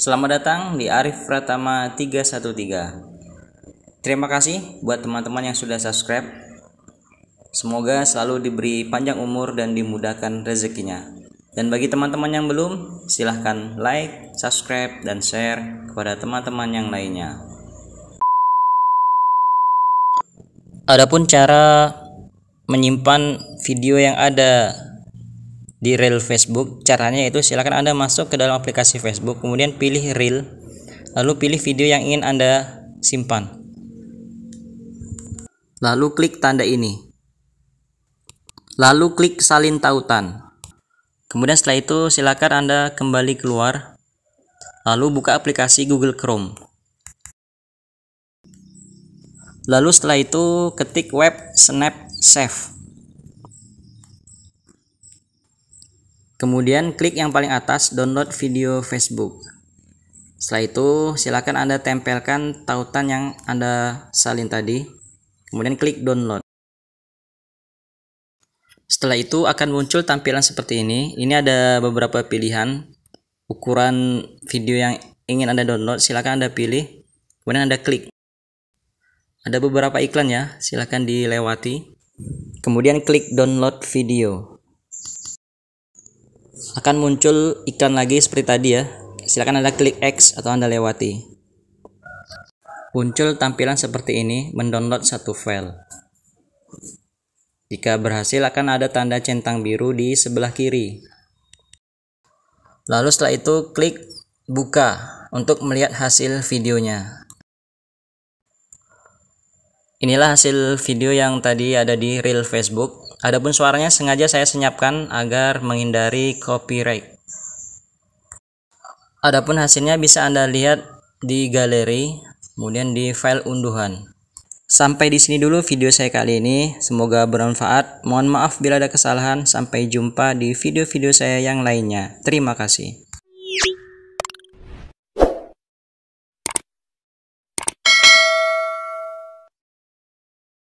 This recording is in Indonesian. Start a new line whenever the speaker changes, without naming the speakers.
Selamat datang di Arif Pratama 313. Terima kasih buat teman-teman yang sudah subscribe. Semoga selalu diberi panjang umur dan dimudahkan rezekinya. Dan bagi teman-teman yang belum, silahkan like, subscribe, dan share kepada teman-teman yang lainnya. Adapun cara menyimpan video yang ada di reel Facebook, caranya yaitu silakan Anda masuk ke dalam aplikasi Facebook, kemudian pilih reel, lalu pilih video yang ingin Anda simpan, lalu klik tanda ini, lalu klik salin tautan. Kemudian setelah itu silakan Anda kembali keluar, lalu buka aplikasi Google Chrome, lalu setelah itu ketik web snap save. Kemudian klik yang paling atas download video Facebook. Setelah itu silakan Anda tempelkan tautan yang Anda salin tadi. Kemudian klik download. Setelah itu akan muncul tampilan seperti ini. Ini ada beberapa pilihan ukuran video yang ingin Anda download. Silakan Anda pilih. Kemudian Anda klik. Ada beberapa iklan ya, silakan dilewati. Kemudian klik download video. Akan muncul iklan lagi seperti tadi ya, silakan Anda klik X atau Anda lewati. Muncul tampilan seperti ini, mendownload satu file. Jika berhasil akan ada tanda centang biru di sebelah kiri. Lalu setelah itu klik buka untuk melihat hasil videonya. Inilah hasil video yang tadi ada di reel Facebook. Adapun suaranya sengaja saya senyapkan agar menghindari copyright. Adapun hasilnya bisa Anda lihat di galeri, kemudian di file unduhan. Sampai di sini dulu video saya kali ini. Semoga bermanfaat. Mohon maaf bila ada kesalahan. Sampai jumpa di video-video saya yang lainnya. Terima kasih.